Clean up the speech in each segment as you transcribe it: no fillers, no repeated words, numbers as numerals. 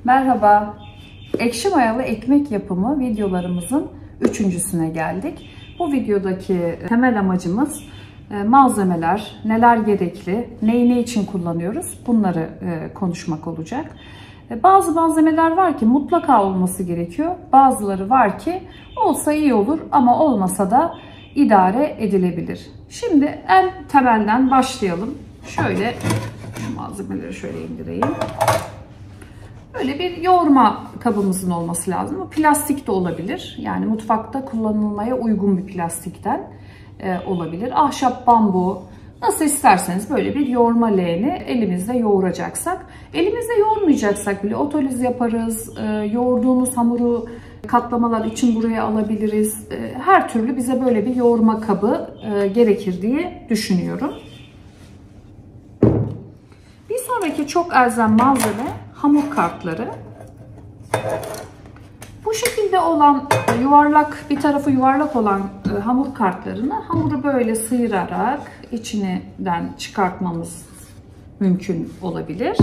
Merhaba, ekşi mayalı ekmek yapımı videolarımızın üçüncüsüne geldik. Bu videodaki temel amacımız malzemeler, neler gerekli, neyi ne için kullanıyoruz bunları konuşmak olacak. Bazı malzemeler var ki mutlaka olması gerekiyor. Bazıları var ki olsa iyi olur ama olmasa da idare edilebilir. Şimdi en temelden başlayalım. Şöyle şu malzemeleri şöyle indireyim. Böyle bir yoğurma kabımızın olması lazım. Bu plastik de olabilir. Yani mutfakta kullanılmaya uygun bir plastikten olabilir. Ahşap, bambu, nasıl isterseniz böyle bir yoğurma leğeni elimizde yoğuracaksak. Elimizde yoğurmayacaksak bile otoliz yaparız. Yoğurduğumuz hamuru katlamalar için buraya alabiliriz. Her türlü bize böyle bir yoğurma kabı gerekir diye düşünüyorum. Bir sonraki çok elzem malzeme hamur kartları. Bu şekilde olan yuvarlak, bir tarafı yuvarlak olan hamur kartlarını hamuru böyle sıyırarak içinden çıkartmamız mümkün olabilir.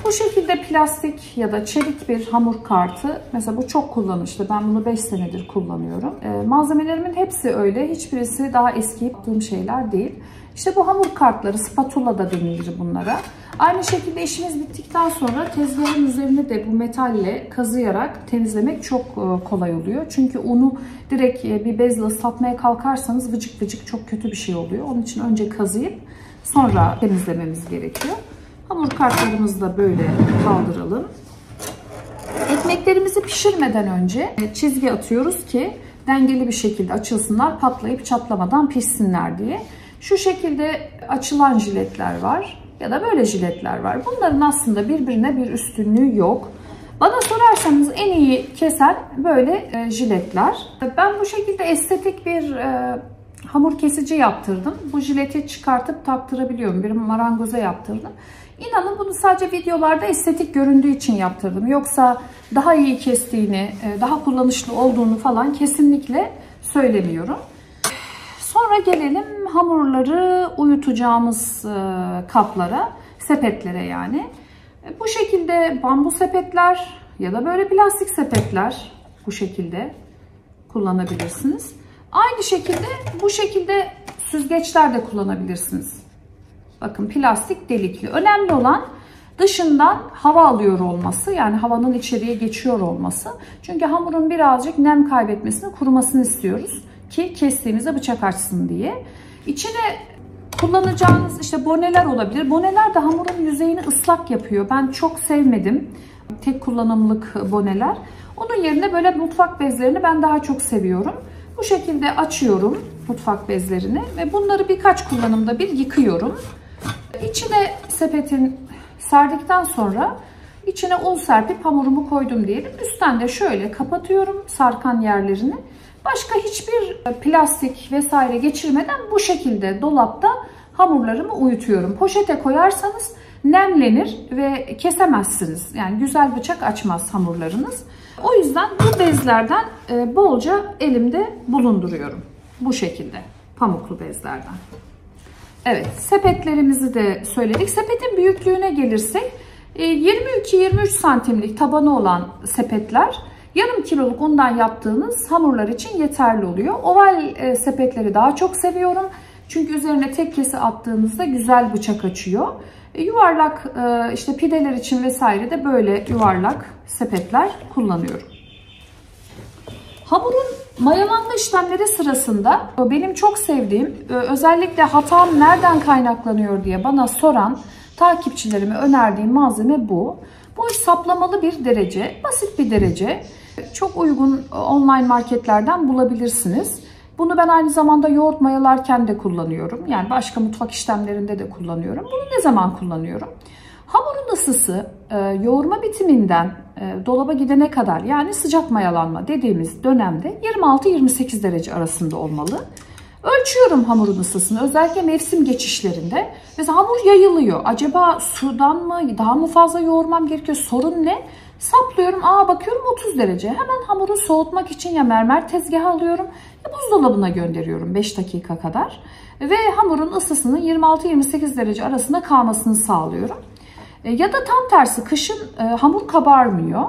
Bu şekilde plastik ya da çelik bir hamur kartı, mesela bu çok kullanışlı. Ben bunu 5 senedir kullanıyorum. Malzemelerimin hepsi öyle. Hiçbirisi daha eski yaptığım şeyler değil. İşte bu hamur kartları, spatula da denilir bunlara. Aynı şekilde işimiz bittikten sonra tezgahın üzerine de bu metalle kazıyarak temizlemek çok kolay oluyor. Çünkü unu direkt bir bezle ıslatmaya kalkarsanız vıcık vıcık çok kötü bir şey oluyor. Onun için önce kazıyıp sonra temizlememiz gerekiyor. Hamur kartlarımızı da böyle kaldıralım. Ekmeklerimizi pişirmeden önce çizgi atıyoruz ki dengeli bir şekilde açılsınlar, patlayıp çatlamadan pişsinler diye. Şu şekilde açılan jiletler var ya da böyle jiletler var. Bunların aslında birbirine bir üstünlüğü yok. Bana sorarsanız en iyi kesen böyle jiletler. Ben bu şekilde estetik bir hamur kesici yaptırdım. Bu jileti çıkartıp taktırabiliyorum. Bir marangoza yaptırdım. İnanın bunu sadece videolarda estetik göründüğü için yaptırdım. Yoksa daha iyi kestiğini, daha kullanışlı olduğunu falan kesinlikle söylemiyorum. Sonra gelelim hamurları uyutacağımız kaplara, sepetlere yani. Bu şekilde bambu sepetler ya da böyle plastik sepetler bu şekilde kullanabilirsiniz. Aynı şekilde bu şekilde süzgeçler de kullanabilirsiniz. Bakın plastik delikli. Önemli olan dışından hava alıyor olması, yani havanın içeriye geçiyor olması. Çünkü hamurun birazcık nem kaybetmesini, kurumasını istiyoruz ki kestiğimizde bıçak açsın diye. İçine kullanacağınız işte boneler olabilir. Boneler de hamurun yüzeyini ıslak yapıyor. Ben çok sevmedim tek kullanımlık boneler. Onun yerine böyle mutfak bezlerini ben daha çok seviyorum. Bu şekilde açıyorum mutfak bezlerini ve bunları birkaç kullanımda bir yıkıyorum. İçine sepetin serdikten sonra içine un serpip hamurumu koydum diyelim. Üstten de şöyle kapatıyorum sarkan yerlerini. Başka hiçbir plastik vesaire geçirmeden bu şekilde dolapta hamurlarımı uyutuyorum. Poşete koyarsanız nemlenir ve kesemezsiniz. Yani güzel bıçak açmaz hamurlarınız. O yüzden bu bezlerden bolca elimde bulunduruyorum. Bu şekilde pamuklu bezlerden. Evet, sepetlerimizi de söyledik. Sepetin büyüklüğüne gelirsek 22-23 santimlik tabanı olan sepetler yarım kiloluk undan yaptığınız hamurlar için yeterli oluyor. Oval sepetleri daha çok seviyorum. Çünkü üzerine tek kese attığınızda güzel bıçak açıyor. Yuvarlak işte pideler için vesaire de böyle yuvarlak sepetler kullanıyorum. Hamurun mayalanma işlemleri sırasında benim çok sevdiğim, özellikle hatam nereden kaynaklanıyor diye bana soran takipçilerime önerdiğim malzeme bu. Bu saplamalı bir derece, basit bir derece. Çok uygun online marketlerden bulabilirsiniz. Bunu ben aynı zamanda yoğurt mayalarken de kullanıyorum. Yani başka mutfak işlemlerinde de kullanıyorum. Bunu ne zaman kullanıyorum? Hamurun ısısı yoğurma bitiminden dolaba gidene kadar, yani sıcak mayalanma dediğimiz dönemde 26-28 derece arasında olmalı. Ölçüyorum hamurun ısısını, özellikle mevsim geçişlerinde. Mesela hamur yayılıyor. Acaba sudan mı, daha mı fazla yoğurmam gerekiyor? Sorun ne? Saplıyorum. Bakıyorum 30 derece. Hemen hamuru soğutmak için ya mermer tezgahı alıyorum ya buzdolabına gönderiyorum 5 dakika kadar. Ve hamurun ısısının 26-28 derece arasında kalmasını sağlıyorum. Ya da tam tersi kışın hamur kabarmıyor.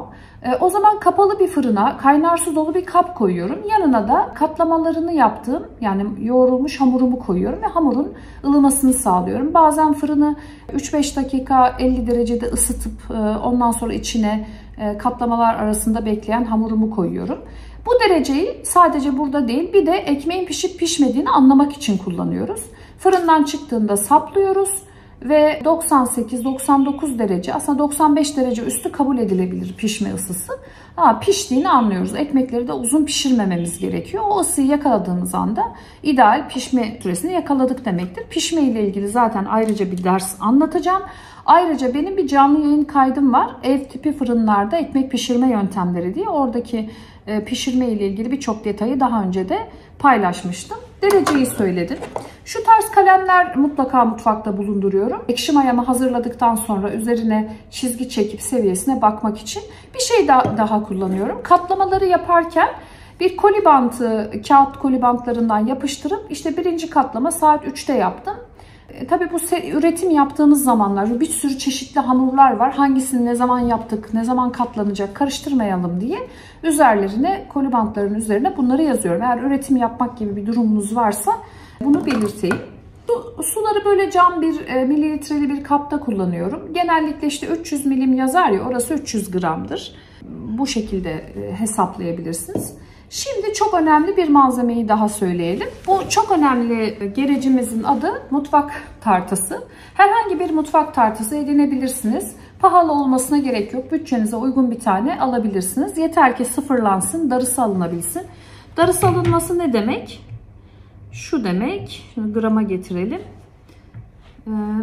O zaman kapalı bir fırına kaynar su dolu bir kap koyuyorum. Yanına da katlamalarını yaptığım yani yoğrulmuş hamurumu koyuyorum ve hamurun ılımasını sağlıyorum. Bazen fırını 3-5 dakika 50 derecede ısıtıp ondan sonra içine katlamalar arasında bekleyen hamurumu koyuyorum. Bu dereceyi sadece burada değil bir de ekmeğin pişip pişmediğini anlamak için kullanıyoruz. Fırından çıktığında saplıyoruz. Ve 98-99 derece aslında 95 derece üstü kabul edilebilir pişme ısısı. Piştiğini anlıyoruz. Ekmekleri de uzun pişirmememiz gerekiyor. O ısıyı yakaladığımız anda ideal pişme süresini yakaladık demektir. Pişme ile ilgili zaten ayrıca bir ders anlatacağım. Ayrıca benim bir canlı yayın kaydım var. Ev tipi fırınlarda ekmek pişirme yöntemleri diye. Oradaki pişirme ile ilgili birçok detayı daha önce de paylaşmıştım. Dereceyi söyledim. Şu tarz kalemler mutlaka mutfakta bulunduruyorum. Ekşi mayamı hazırladıktan sonra üzerine çizgi çekip seviyesine bakmak için bir şey daha kullanıyorum. Katlamaları yaparken bir koli bantı, kağıt koli bantlarından yapıştırıp işte birinci katlama saat 3'te yaptım. Tabii bu üretim yaptığımız zamanlar bir sürü çeşitli hamurlar var. Hangisini ne zaman yaptık, ne zaman katlanacak karıştırmayalım diye üzerlerine, koli bantlarının üzerine bunları yazıyorum. Eğer üretim yapmak gibi bir durumunuz varsa bunu belirteyim. Suları böyle cam mililitreli bir kapta kullanıyorum. Genellikle işte 300 milim yazar ya orası 300 gramdır. Bu şekilde hesaplayabilirsiniz. Şimdi çok önemli bir malzemeyi daha söyleyelim. Bu çok önemli gerecimizin adı mutfak tartısı. Herhangi bir mutfak tartısı edinebilirsiniz. Pahalı olmasına gerek yok. Bütçenize uygun bir tane alabilirsiniz. Yeter ki sıfırlansın, darısı alınabilsin. Darısı alınması ne demek? Şu demek, şimdi grama getirelim.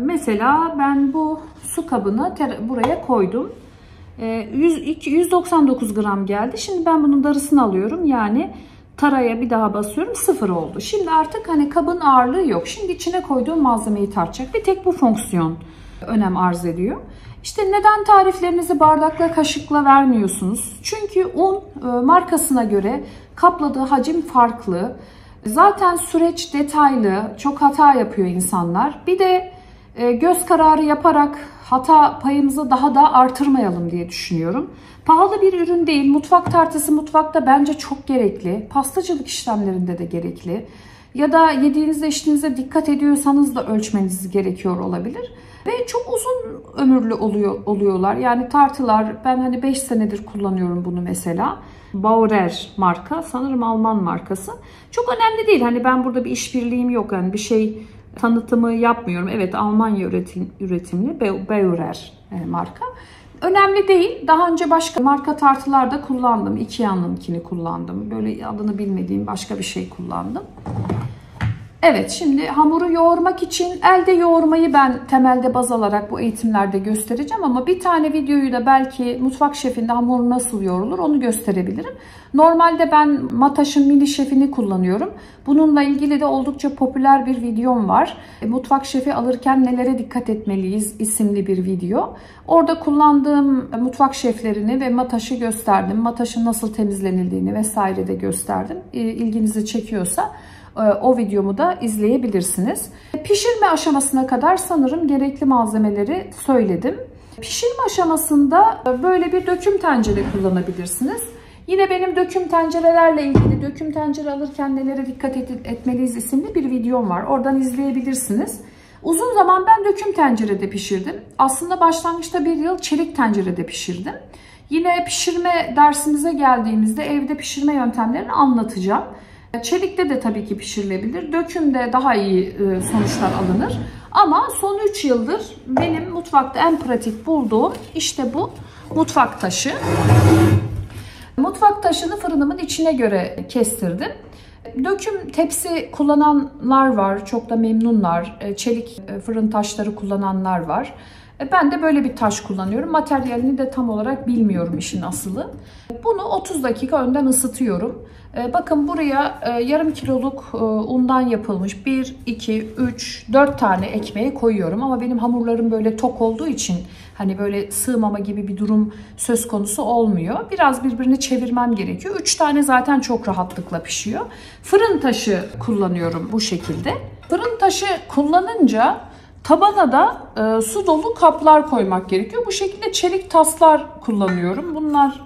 Mesela ben bu su kabını buraya koydum. 199 gram geldi. Şimdi ben bunun darısını alıyorum. Yani taraya bir daha basıyorum. 0 oldu. Şimdi artık hani kabın ağırlığı yok. Şimdi içine koyduğum malzemeyi tartacak. Bir tek bu fonksiyon önem arz ediyor. İşte neden tariflerinizi bardakla, kaşıkla vermiyorsunuz? Çünkü un markasına göre kapladığı hacim farklı. Zaten süreç detaylı. Çok hata yapıyor insanlar. Bir de göz kararı yaparak hata payımızı daha da artırmayalım diye düşünüyorum. Pahalı bir ürün değil. Mutfak tartısı mutfakta bence çok gerekli. Pastacılık işlemlerinde de gerekli. Ya da yediğinizde içtiğinizde dikkat ediyorsanız da ölçmeniz gerekiyor olabilir. Ve çok uzun ömürlü oluyorlar. Yani tartılar ben hani 5 senedir kullanıyorum bunu mesela. Bauer marka sanırım Alman markası. Çok önemli değil. Hani ben burada bir işbirliğim yok. Yani bir şey tanıtımı yapmıyorum. Evet Almanya üretimli Bauer marka. Önemli değil. Daha önce başka marka tartılar da kullandım. Ikea'nınkini kullandım. Böyle adını bilmediğim başka bir şey kullandım. Evet şimdi hamuru yoğurmak için elde yoğurmayı ben temelde baz alarak bu eğitimlerde göstereceğim. Ama bir tane videoyu da belki mutfak şefinde hamur nasıl yoğrulur onu gösterebilirim. Normalde ben Mataş'ın mini şefini kullanıyorum. Bununla ilgili de oldukça popüler bir videom var. Mutfak şefi alırken nelere dikkat etmeliyiz isimli bir video. Orada kullandığım mutfak şeflerini ve Mataş'ı gösterdim. Mataş'ın nasıl temizlenildiğini vesaire de gösterdim. İlginizi çekiyorsa o videomu da izleyebilirsiniz. Pişirme aşamasına kadar sanırım gerekli malzemeleri söyledim. Pişirme aşamasında böyle bir döküm tencere kullanabilirsiniz. Yine benim döküm tencerelerle ilgili döküm tencere alırken nelere dikkat etmeliyiz isimli bir videom var. Oradan izleyebilirsiniz. Uzun zaman ben döküm tencerede pişirdim. Aslında başlangıçta bir yıl çelik tencerede pişirdim. Yine pişirme dersimize geldiğimizde evde pişirme yöntemlerini anlatacağım. Çelikte de tabii ki pişirilebilir. Dökümde daha iyi sonuçlar alınır. Ama son 3 yıldır benim mutfakta en pratik bulduğum işte bu mutfak taşı. Mutfak taşını fırınımın içine göre kestirdim. Döküm tepsi kullananlar var. Çok da memnunlar. Çelik fırın taşları kullananlar var. Ben de böyle bir taş kullanıyorum. Materyalini de tam olarak bilmiyorum işin asılı. Bunu 30 dakika önden ısıtıyorum. Bakın buraya yarım kiloluk undan yapılmış 1, 2, 3, 4 tane ekmeği koyuyorum. Ama benim hamurlarım böyle tok olduğu için hani böyle sığmama gibi bir durum söz konusu olmuyor. Biraz birbirini çevirmem gerekiyor. 3 tane zaten çok rahatlıkla pişiyor. Fırın taşı kullanıyorum bu şekilde. Fırın taşı kullanınca Tabana da su dolu kaplar koymak gerekiyor. Bu şekilde çelik taslar kullanıyorum. Bunlar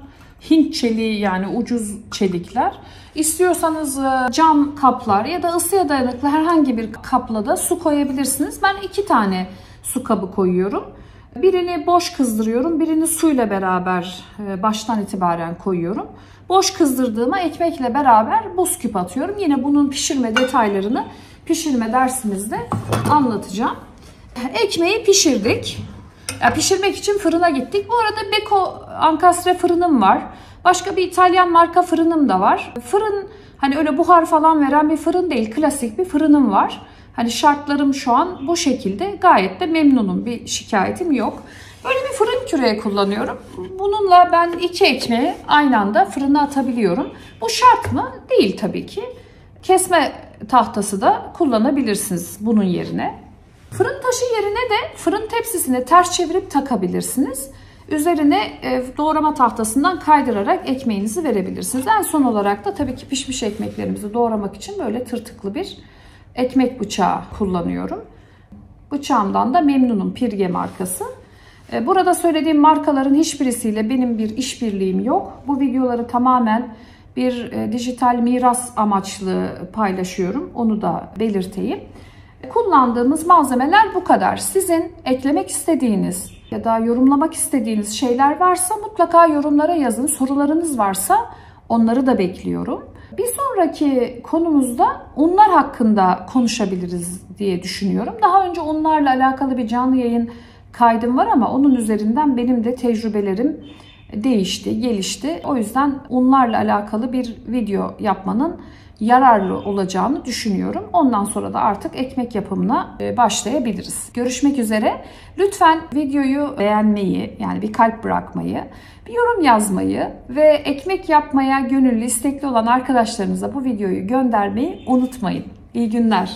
Hint çeliği, yani ucuz çelikler. İstiyorsanız cam kaplar ya da ısıya dayanıklı herhangi bir kapla da su koyabilirsiniz. Ben 2 tane su kabı koyuyorum. Birini boş kızdırıyorum, birini suyla beraber baştan itibaren koyuyorum. Boş kızdırdığıma ekmekle beraber buz küp atıyorum. Yine bunun pişirme detaylarını pişirme dersimizde anlatacağım. Ekmeği pişirdik. Pişirmek için fırına gittik. Bu arada Beko ankastre fırınım var. Başka bir İtalyan marka fırınım da var. Fırın hani öyle buhar falan veren bir fırın değil. Klasik bir fırınım var. Hani şartlarım şu an bu şekilde. Gayet de memnunum. Bir şikayetim yok. Böyle bir fırın küreği kullanıyorum. Bununla ben 2 ekmeği aynı anda fırına atabiliyorum. Bu şart mı? Değil tabii ki. Kesme tahtası da kullanabilirsiniz bunun yerine. Fırın taşı yerine de fırın tepsisini ters çevirip takabilirsiniz. Üzerine doğrama tahtasından kaydırarak ekmeğinizi verebilirsiniz. En son olarak da tabii ki pişmiş ekmeklerimizi doğramak için böyle tırtıklı bir ekmek bıçağı kullanıyorum. Bıçağımdan da memnunum, Pirge markası. Burada söylediğim markaların hiçbirisiyle benim bir işbirliğim yok. Bu videoları tamamen bir dijital miras amaçlı paylaşıyorum. Onu da belirteyim. Kullandığımız malzemeler bu kadar. Sizin eklemek istediğiniz ya da yorumlamak istediğiniz şeyler varsa mutlaka yorumlara yazın. Sorularınız varsa onları da bekliyorum. Bir sonraki konumuzda unlar hakkında konuşabiliriz diye düşünüyorum. Daha önce unlarla alakalı bir canlı yayın kaydım var ama onun üzerinden benim de tecrübelerim değişti, gelişti. O yüzden unlarla alakalı bir video yapmanın yararlı olacağını düşünüyorum. Ondan sonra da artık ekmek yapımına başlayabiliriz. Görüşmek üzere. Lütfen videoyu beğenmeyi, yani bir kalp bırakmayı, bir yorum yazmayı ve ekmek yapmaya gönüllü, istekli olan arkadaşlarınıza bu videoyu göndermeyi unutmayın. İyi günler.